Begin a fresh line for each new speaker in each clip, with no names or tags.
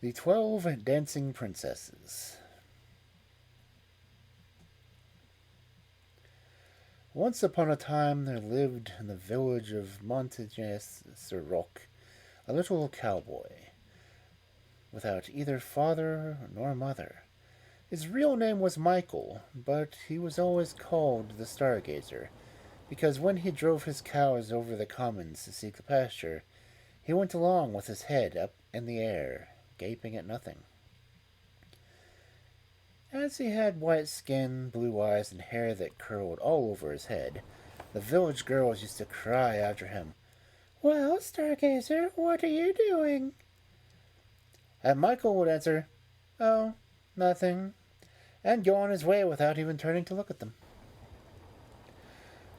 The 12 Dancing Princesses. Once upon a time there lived in the village of Montigny-sur-Roc a little cowboy, without either father nor mother. His real name was Michael, but he was always called the Stargazer, because when he drove his cows over the commons to seek the pasture, he went along with his head up in the air, gaping at nothing. As he had white skin, blue eyes, and hair that curled all over his head, the village girls used to cry after him, "Well, Stargazer, what are you doing?" And Michael would answer, "Oh, nothing," and go on his way without even turning to look at them.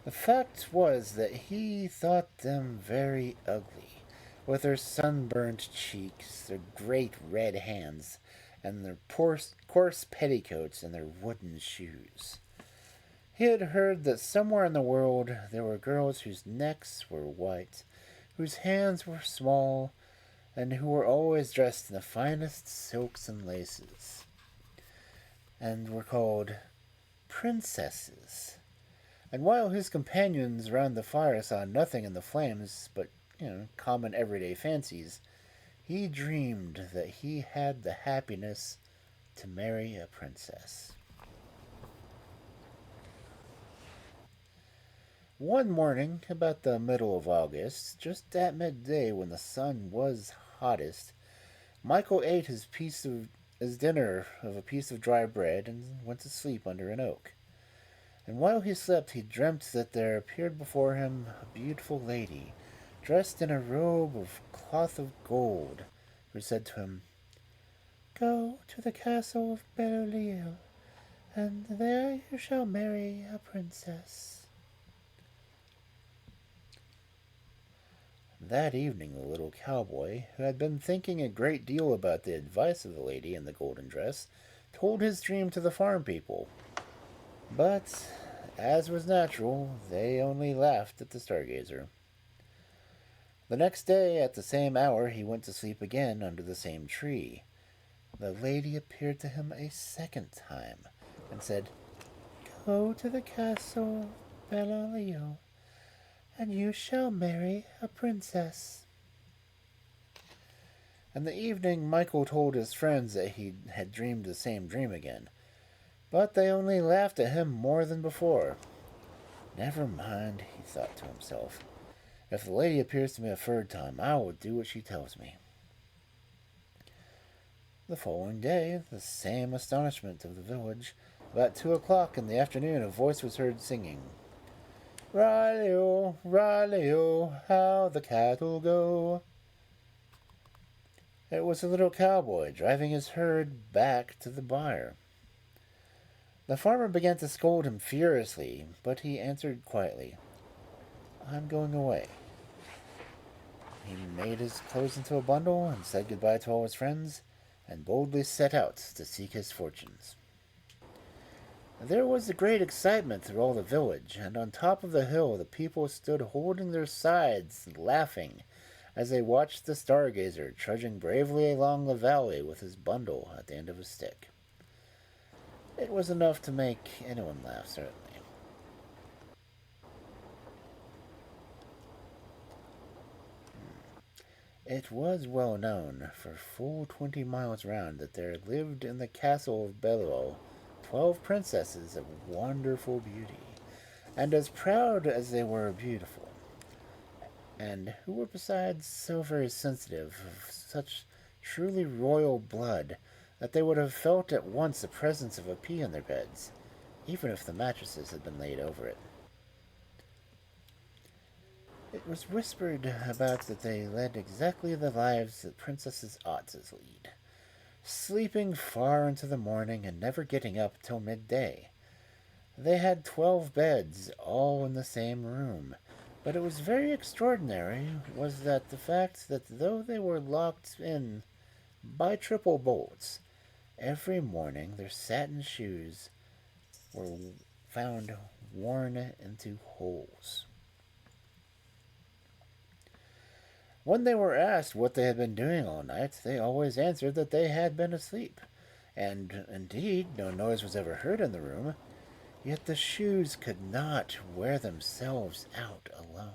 The fact was that he thought them very ugly, with their sunburned cheeks, their great red hands, and their coarse petticoats and their wooden shoes. He had heard that somewhere in the world there were girls whose necks were white, whose hands were small, and who were always dressed in the finest silks and laces, and were called princesses. And while his companions round the fire saw nothing in the flames but, common everyday fancies, he dreamed that he had the happiness to marry a princess. One morning, about the middle of August, just at midday when the sun was hottest, Michael ate his dinner of a piece of dry bread and went to sleep under an oak. And while he slept, he dreamt that there appeared before him a beautiful lady, dressed in a robe of cloth of gold, who said to him, "Go to the castle of Belle, and there you shall marry a princess." That evening the little cowboy, who had been thinking a great deal about the advice of the lady in the golden dress, told his dream to the farm people. But, as was natural, they only laughed at the Stargazer. The next day, at the same hour, he went to sleep again under the same tree. The lady appeared to him a second time, and said, "Go to the castle of Belle, and you shall marry a princess." In the evening, Michael told his friends that he had dreamed the same dream again, but they only laughed at him more than before. "Never mind," he thought to himself. "If the lady appears to me a third time, I will do what she tells me." The following day, the same astonishment of the village. About 2 o'clock in the afternoon, a voice was heard singing, "Riley-o, Riley-o, how the cattle go." It was a little cowboy driving his herd back to the byre. The farmer began to scold him furiously, but he answered quietly, "I'm going away." He made his clothes into a bundle and said goodbye to all his friends, and boldly set out to seek his fortunes. There was a great excitement through all the village, and on top of the hill the people stood holding their sides, laughing, as they watched the Stargazer trudging bravely along the valley with his bundle at the end of a stick. It was enough to make anyone laugh, certainly. It was well known for full 20 miles round that there lived in the castle of Belial 12 princesses of wonderful beauty, and as proud as they were beautiful, and who were besides so very sensitive of such truly royal blood that they would have felt at once the presence of a pea in their beds, even if the mattresses had been laid over it. It was whispered about that they led exactly the lives that princesses ought to lead, sleeping far into the morning and never getting up till midday. They had 12 beds, all in the same room, but it was very extraordinary was that the fact that though they were locked in by triple bolts, every morning their satin shoes were found worn into holes. When they were asked what they had been doing all night, they always answered that they had been asleep. And indeed, no noise was ever heard in the room, yet the shoes could not wear themselves out alone.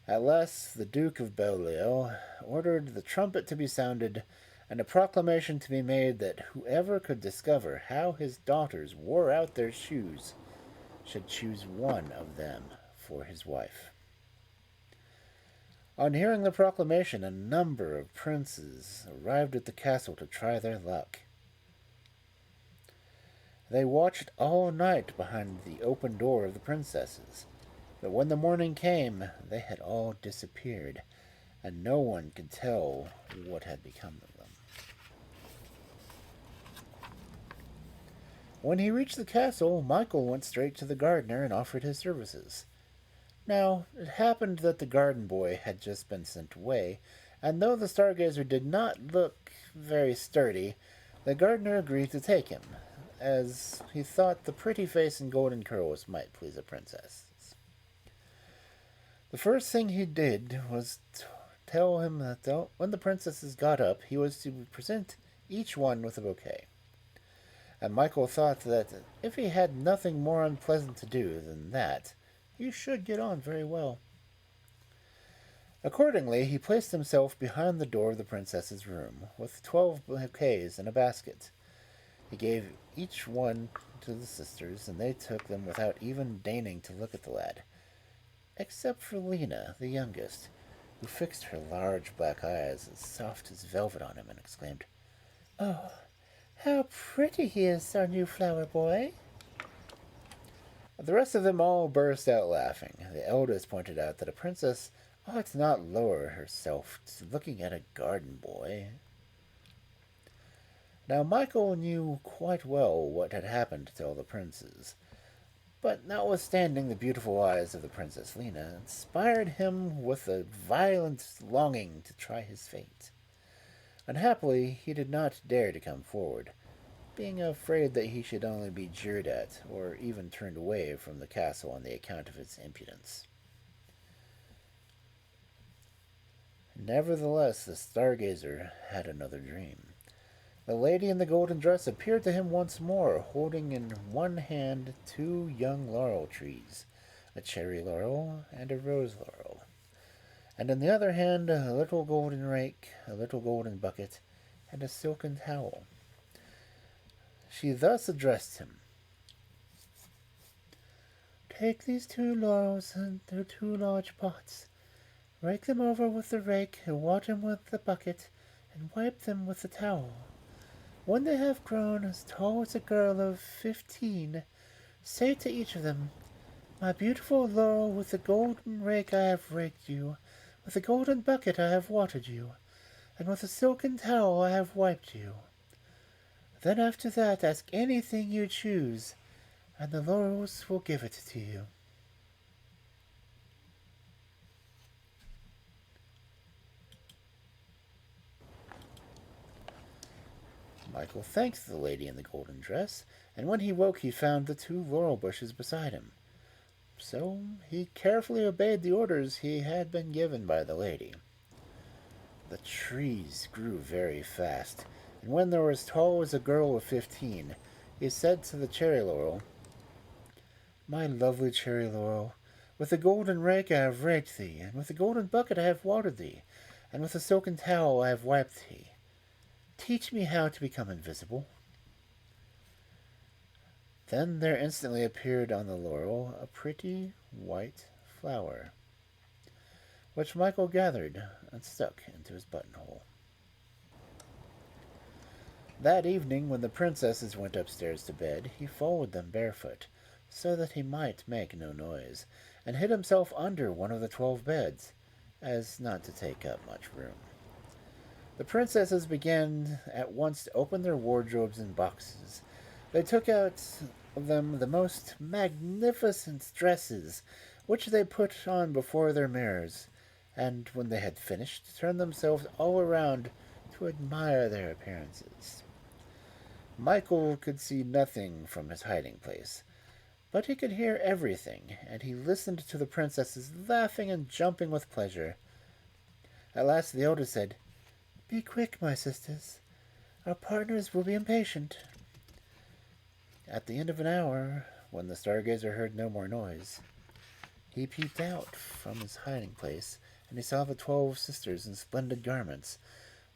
At last, the Duke of Belial ordered the trumpet to be sounded and a proclamation to be made that whoever could discover how his daughters wore out their shoes should choose one of them for his wife. On hearing the proclamation, a number of princes arrived at the castle to try their luck. They watched all night behind the open door of the princesses, but when the morning came, they had all disappeared, and no one could tell what had become of them. When he reached the castle, Michael went straight to the gardener and offered his services. Now, it happened that the garden boy had just been sent away, and though the stargazer did not look very sturdy, the gardener agreed to take him, as he thought the pretty face and golden curls might please a princess. The first thing he did was tell him that when the princesses got up, he was to present each one with a bouquet. And Michael thought that if he had nothing more unpleasant to do than that, he should get on very well. Accordingly, he placed himself behind the door of the princess's room, with 12 bouquets in a basket. He gave each one to the sisters, and they took them without even deigning to look at the lad, except for Lena, the youngest, who fixed her large black eyes as soft as velvet on him and exclaimed, "Oh, how pretty he is, our new flower boy!" The rest of them all burst out laughing. The eldest pointed out that a princess ought not lower herself to looking at a garden boy. Now Michael knew quite well what had happened to all the princes, but notwithstanding the beautiful eyes of the Princess Lena inspired him with a violent longing to try his fate. Unhappily, he did not dare to come forward, being afraid that he should only be jeered at, or even turned away from the castle on the account of his impudence. Nevertheless, the stargazer had another dream. The lady in the golden dress appeared to him once more, holding in one hand 2 young laurel trees, a cherry laurel and a rose laurel, and in the other hand a little golden rake, a little golden bucket, and a silken towel. She thus addressed him: "Take these 2 laurels and their 2 large pots, rake them over with the rake, and water them with the bucket, and wipe them with the towel. When they have grown as tall as a girl of 15, say to each of them, 'My beautiful laurel, with the golden rake I have raked you, with the golden bucket I have watered you, and with the silken towel I have wiped you.' Then after that ask anything you choose, and the laurels will give it to you." Michael thanked the lady in the golden dress, and when he woke he found the 2 laurel bushes beside him. So he carefully obeyed the orders he had been given by the lady. The trees grew very fast, and when they were as tall as a girl of 15, he said to the cherry laurel, "My lovely cherry laurel, with the golden rake I have raked thee, and with the golden bucket I have watered thee, and with the silken towel I have wiped thee. Teach me how to become invisible." Then there instantly appeared on the laurel a pretty white flower, which Michael gathered and stuck into his buttonhole. That evening, when the princesses went upstairs to bed, he followed them barefoot, so that he might make no noise, and hid himself under one of the 12 beds, as not to take up much room. The princesses began at once to open their wardrobes and boxes. They took out of them the most magnificent dresses, which they put on before their mirrors, and when they had finished, turned themselves all around to admire their appearances. Michael could see nothing from his hiding place, But he could hear everything, and he listened to the princesses laughing and jumping with pleasure. At last the eldest said, "Be quick, my sisters. Our partners will be impatient." At the end of an hour, when the stargazer heard no more noise, he peeped out from his hiding place, and he saw the 12 sisters in splendid garments,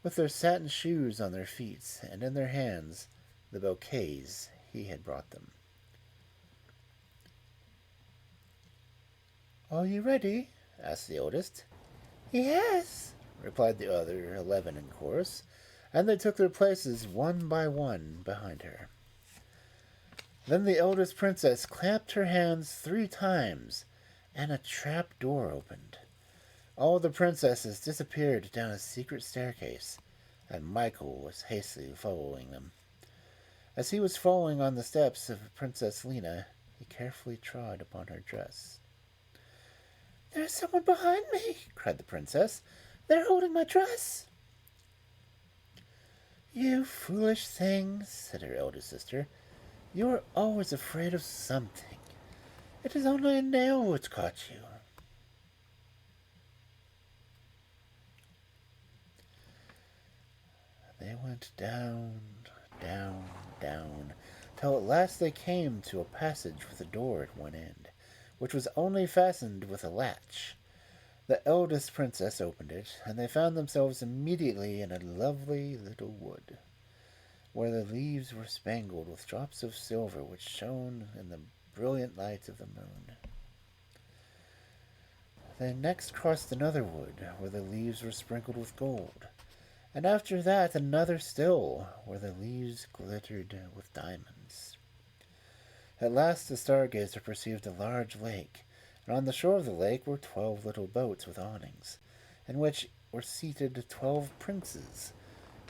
with their satin shoes on their feet, and in their hands the bouquets he had brought them. "Are you ready?" asked the oldest. "Yes," replied the other 11 in chorus, and they took their places one by one behind her. Then the eldest princess clapped her hands 3 times, and a trap door opened. All the princesses disappeared down a secret staircase, and Michael was hastily following them. As he was falling on the steps of Princess Lena, he carefully trod upon her dress. "There's someone behind me!" cried the princess. "They're holding my dress!" "You foolish thing," said her elder sister. "You are always afraid of something. It is only a nail which caught you." They went down, down, down, till at last they came to a passage with a door at one end, which was only fastened with a latch. The eldest princess opened it, and they found themselves immediately in a lovely little wood, where the leaves were spangled with drops of silver which shone in the brilliant light of the moon. They next crossed another wood, where the leaves were sprinkled with gold, and after that another still, where the leaves glittered with diamonds. At last the stargazer perceived a large lake, and on the shore of the lake were 12 little boats with awnings, in which were seated 12 princes,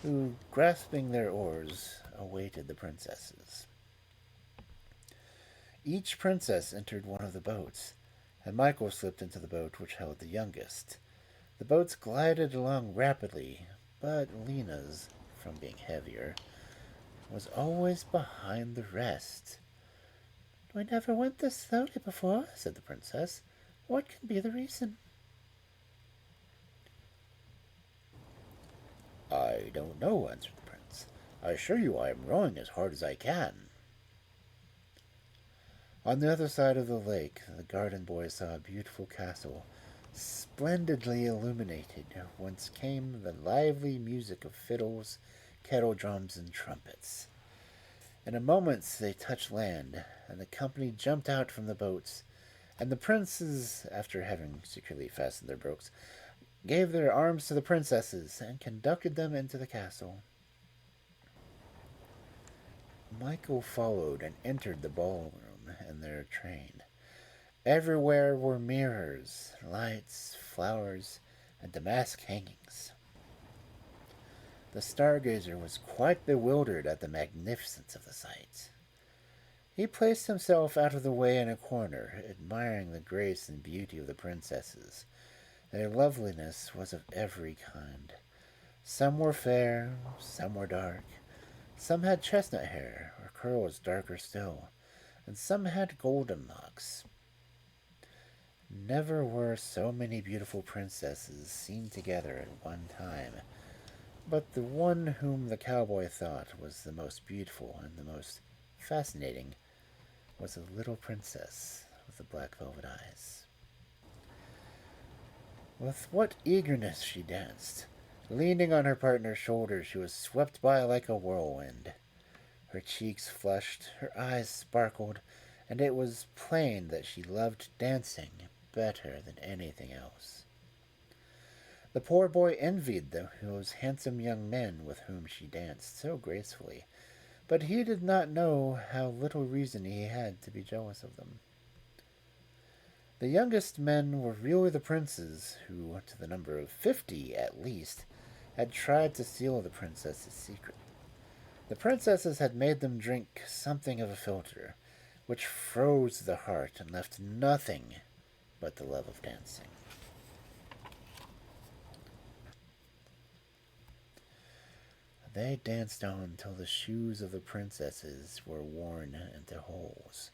who, grasping their oars, awaited the princesses. Each princess entered one of the boats, and Michael slipped into the boat which held the youngest. The boats glided along rapidly, but Lena's, from being heavier, was always behind the rest. "We never went this slowly before," said the princess. "What can be the reason?" "I don't know," answered the prince. "I assure you I am rowing as hard as I can." On the other side of the lake, the garden boy saw a beautiful castle, splendidly illuminated, whence came the lively music of fiddles, kettle drums, and trumpets. In a moment they touched land, and the company jumped out from the boats, and the princes, after having securely fastened their boats, gave their arms to the princesses and conducted them into the castle. Michael followed and entered the ballroom in their train. Everywhere were mirrors, lights, flowers, and damask hangings. The stargazer was quite bewildered at the magnificence of the sight. He placed himself out of the way in a corner, admiring the grace and beauty of the princesses. Their loveliness was of every kind. Some were fair, some were dark, some had chestnut hair, or curls darker still, and some had golden locks. Never were so many beautiful princesses seen together at one time, but the one whom the cowboy thought was the most beautiful and the most fascinating was a little princess with the black velvet eyes. With what eagerness she danced! Leaning on her partner's shoulder, she was swept by like a whirlwind. Her cheeks flushed, her eyes sparkled, and it was plain that she loved dancing better than anything else. The poor boy envied those handsome young men with whom she danced so gracefully, but he did not know how little reason he had to be jealous of them. The youngest men were really the princes, who, to the number of 50 at least, had tried to steal the princess's secret. The princesses had made them drink something of a philtre, which froze the heart and left nothing but the love of dancing. They danced on till the shoes of the princesses were worn into holes.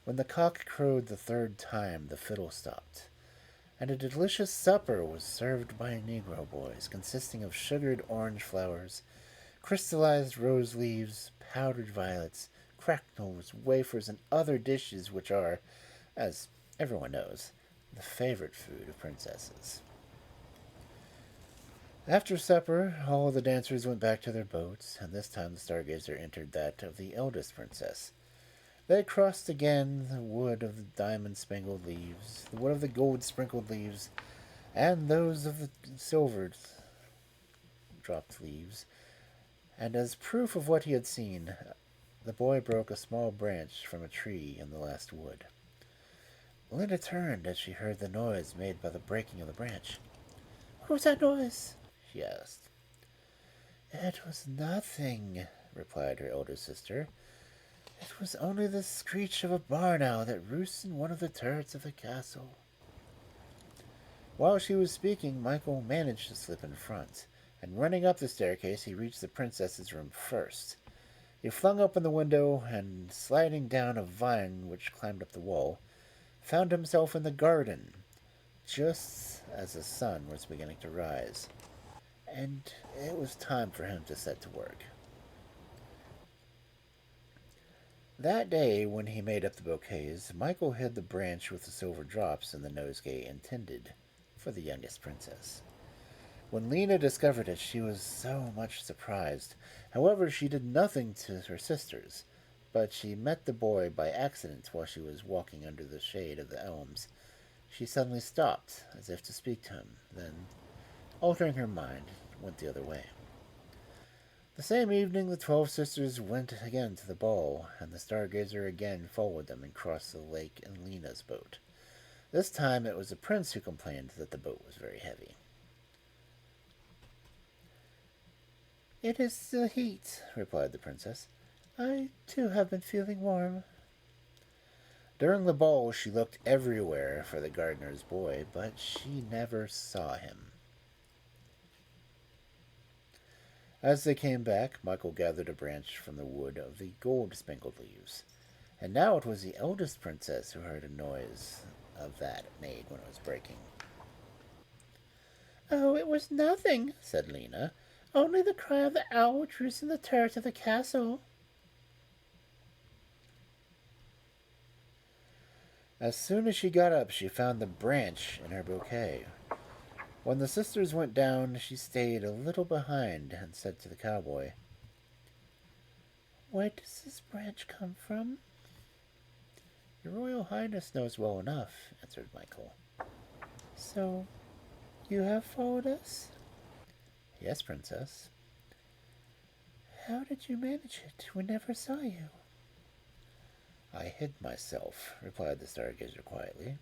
When the cock crowed the third time, the fiddle stopped, and a delicious supper was served by Negro boys, consisting of sugared orange flowers, crystallized rose leaves, powdered violets, cracknels, wafers, and other dishes which are, as everyone knows, the favorite food of princesses. After supper, all the dancers went back to their boats, and this time the stargazer entered that of the eldest princess. They crossed again the wood of the diamond spangled leaves, the wood of the gold sprinkled leaves, and those of the silver dropped leaves, and as proof of what he had seen, the boy broke a small branch from a tree in the last wood. Linda turned as she heard the noise made by the breaking of the branch. "What was that noise?" she asked. "It was nothing," replied her elder sister. "It was only the screech of a barn owl that roosts in one of the turrets of the castle." While she was speaking, Michael managed to slip in front, and running up the staircase, he reached the princess's room first. He flung open the window, and sliding down a vine which climbed up the wall, found himself in the garden, just as the sun was beginning to rise, and it was time for him to set to work. That day, when he made up the bouquets, Michael hid the branch with the silver drops in the nosegay intended for the youngest princess. When Lena discovered it, she was so much surprised. However, she did nothing to her sisters, but she met the boy by accident while she was walking under the shade of the elms. She suddenly stopped, as if to speak to him, then, altering her mind, went the other way. The same evening, the 12 sisters went again to the ball, and the stargazer again followed them and crossed the lake in Lena's boat. This time it was the prince who complained that the boat was very heavy. "It is the heat," replied the princess. "I, too, have been feeling warm." During the ball, she looked everywhere for the gardener's boy, but she never saw him. As they came back, Michael gathered a branch from the wood of the gold-spangled leaves, and now it was the eldest princess who heard a noise of that made when it was breaking. "Oh, it was nothing," said Lena. "Only the cry of the owl which roosts in the turret of the castle." As soon as she got up, she found the branch in her bouquet. When the sisters went down, she stayed a little behind and said to the cowboy, "Where does this branch come from?" "Your Royal Highness knows well enough," answered Michael. "So you have followed us?" "Yes, Princess." "How did you manage it? We never saw you." "I hid myself," replied the stargazer quietly.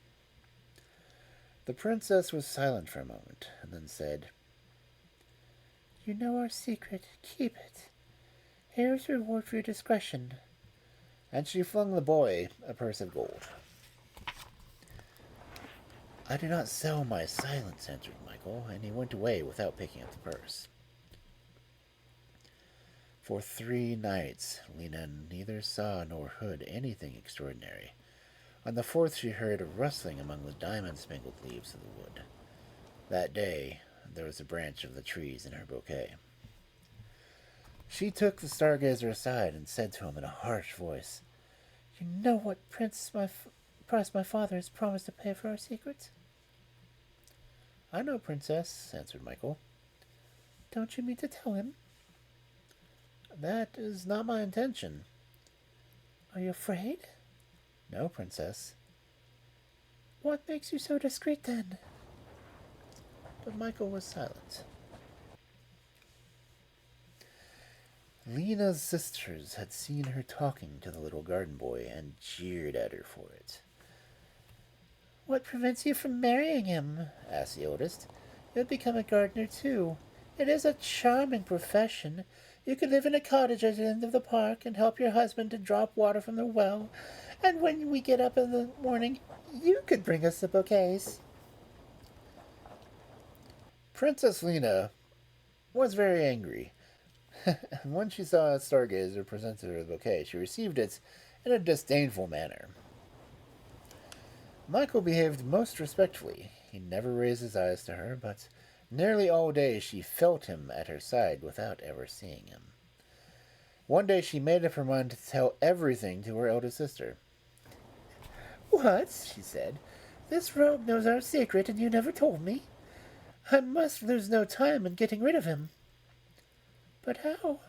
The princess was silent for a moment, and then said, "You know our secret. Keep it. Here is your reward for your discretion." And she flung the boy a purse of gold. "I do not sell my silence," answered Michael, and he went away without picking up the purse. For 3 nights, Lena neither saw nor heard anything extraordinary. On the 4th, she heard a rustling among the diamond-spangled leaves of the wood. That day, there was a branch of the trees in her bouquet. She took the stargazer aside and said to him in a harsh voice, "You know what price my father has promised to pay for our secret?" "I know, Princess," answered Michael. "Don't you mean to tell him?" "That is not my intention." "Are you afraid?" "No, Princess." "What makes you so discreet, then?" But Michael was silent. Lena's sisters had seen her talking to the little garden boy and jeered at her for it. "What prevents you from marrying him?" asked the eldest. "You'll become a gardener, too. It is a charming profession. You could live in a cottage at the end of the park and help your husband to drop water from the well. And when we get up in the morning, you could bring us the bouquets." Princess Lena was very angry. When she saw a stargazer presented her the bouquet, she received it in a disdainful manner. Michael behaved most respectfully. He never raised his eyes to her, but nearly all day she felt him at her side without ever seeing him. One day she made up her mind to tell everything to her eldest sister. "What?" she said. "This rogue knows our secret, and you never told me. I must lose no time in getting rid of him." "But how?"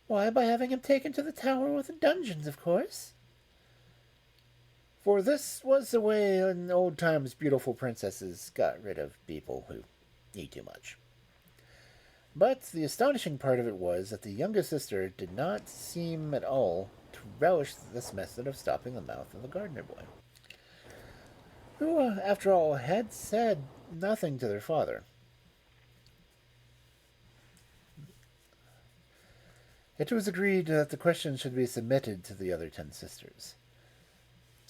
"Why, by having him taken to the tower with the dungeons, of course." For this was the way in old times beautiful princesses got rid of people who eat too much. But the astonishing part of it was that the youngest sister did not seem at all to relish this method of stopping the mouth of the gardener boy, who, after all, had said nothing to their father. It was agreed that the question should be submitted to the other 10 sisters.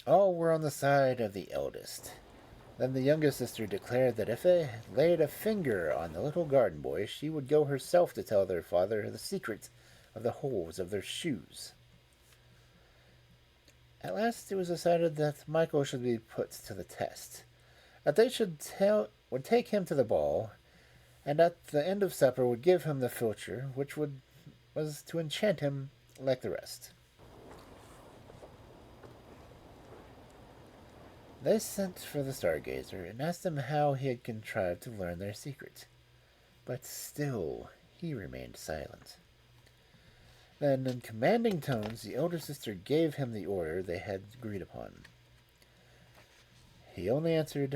All were on the side of the eldest. Then the youngest sister declared that if they laid a finger on the little garden boy, she would go herself to tell their father the secret of the holes of their shoes. At last it was decided that Michael should be put to the test, that they would take him to the ball, and at the end of supper would give him the philtre, which was to enchant him like the rest. They sent for the stargazer and asked him how he had contrived to learn their secret, but still he remained silent. Then, in commanding tones, the elder sister gave him the order they had agreed upon. He only answered,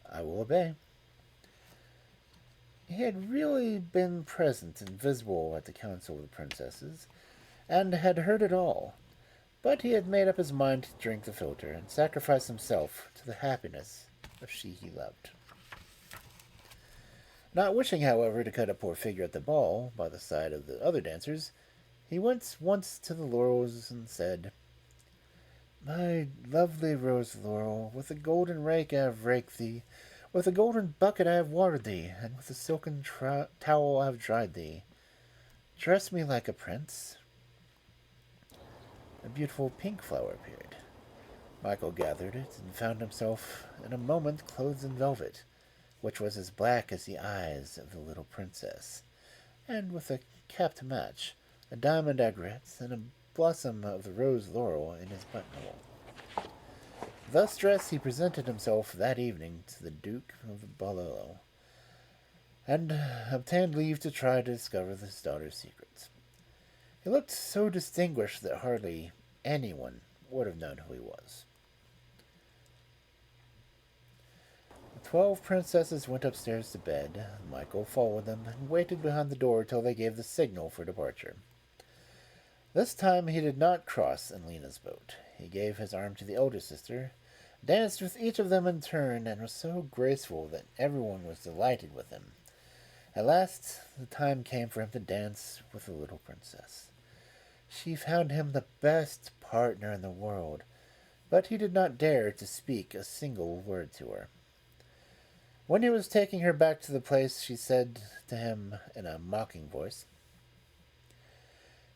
"I will obey." He had really been present and visible at the council of the princesses, and had heard it all, but he had made up his mind to drink the philtre and sacrifice himself to the happiness of she he loved. Not wishing, however, to cut a poor figure at the ball by the side of the other dancers, he went once to the laurels and said, "My lovely rose laurel, with a golden rake I have raked thee, with a golden bucket I have watered thee, and with a silken towel I have dried thee. Dress me like a prince." A beautiful pink flower appeared. Michael gathered it and found himself in a moment clothed in velvet, which was as black as the eyes of the little princess, and with a cap to match, a diamond aigrette, and a blossom of the rose laurel in his buttonhole. Thus dressed, he presented himself that evening to the Duke of Balliol, and obtained leave to try to discover his daughter's secrets. He looked so distinguished that hardly anyone would have known who he was. The 12 princesses went upstairs to bed. Michael followed them and waited behind the door till they gave the signal for departure. This time he did not cross in Lena's boat. He gave his arm to the elder sister, danced with each of them in turn, and was so graceful that everyone was delighted with him. At last the time came for him to dance with the little princess. She found him the best partner in the world, but he did not dare to speak a single word to her. When he was taking her back to the place, she said to him in a mocking voice,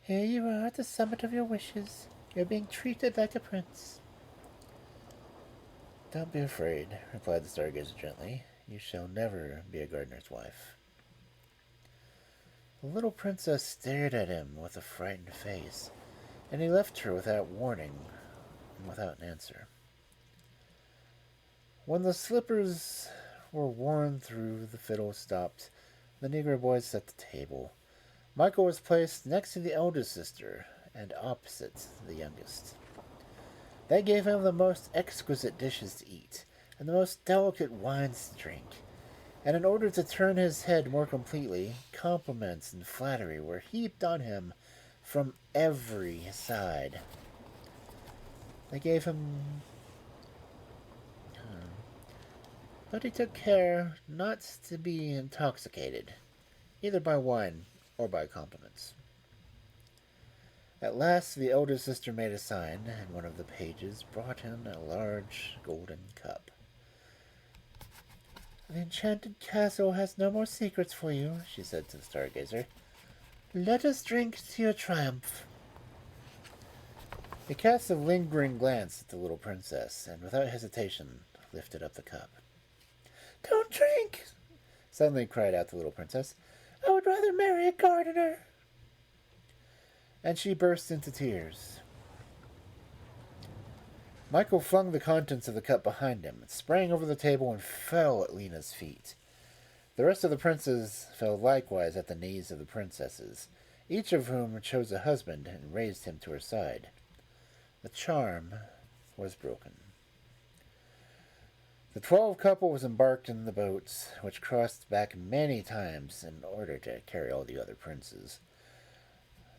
"Here you are at the summit of your wishes. You're being treated like a prince." "Don't be afraid," replied the stargazer gently. "You shall never be a gardener's wife." The little princess stared at him with a frightened face, and he left her without warning and without an answer. When the slippers were worn through, the fiddle stopped, the negro boys set the table. Michael was placed next to the eldest sister and opposite the youngest. They gave him the most exquisite dishes to eat and the most delicate wines to drink, and in order to turn his head more completely, compliments and flattery were heaped on him from every side. They gave him... but he took care not to be intoxicated, either by wine or by compliments. At last the elder sister made a sign, and one of the pages brought him a large golden cup. "The enchanted castle has no more secrets for you," she said to the stargazer. "Let us drink to your triumph." He cast a lingering glance at the little princess, and without hesitation lifted up the cup. "Don't drink!" suddenly cried out the little princess. "I would rather marry a gardener." And she burst into tears. Michael flung the contents of the cup behind him, sprang over the table, and fell at Lena's feet. The rest of the princes fell likewise at the knees of the princesses, each of whom chose a husband and raised him to her side. The charm was broken. The 12 couples embarked in the boats, which crossed back many times in order to carry all the other princes.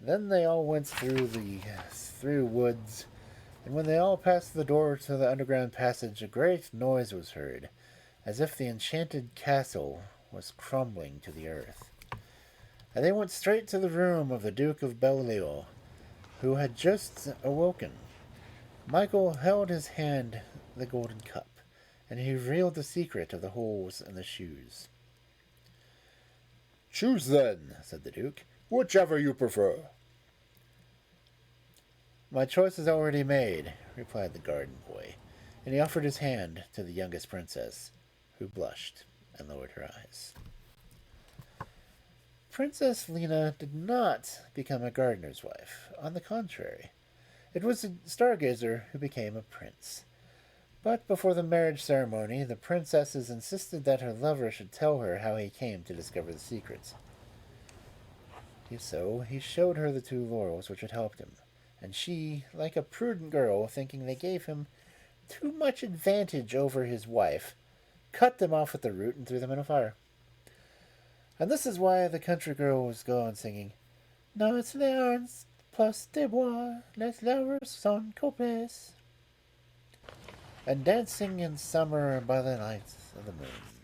Then they all went through woods, and when they all passed the door to the underground passage, a great noise was heard, as if the enchanted castle was crumbling to the earth. And they went straight to the room of the Duke of Belleville, who had just awoken. Michael held his hand the golden cup, and he revealed the secret of the holes in the shoes. "Choose then," said the Duke, "whichever you prefer." "My choice is already made," replied the garden boy, and he offered his hand to the youngest princess, who blushed and lowered her eyes. Princess Lena did not become a gardener's wife. On the contrary, it was a stargazer who became a prince. But before the marriage ceremony, the princesses insisted that her lover should tell her how he came to discover the secrets. So he showed her the 2 laurels which had helped him, and she, like a prudent girl, thinking they gave him too much advantage over his wife, cut them off at the root and threw them in a fire. And this is why the country girls go on singing, "Nos leons plus de bois, les flowers sont copieuses," and dancing in summer by the light of the moon.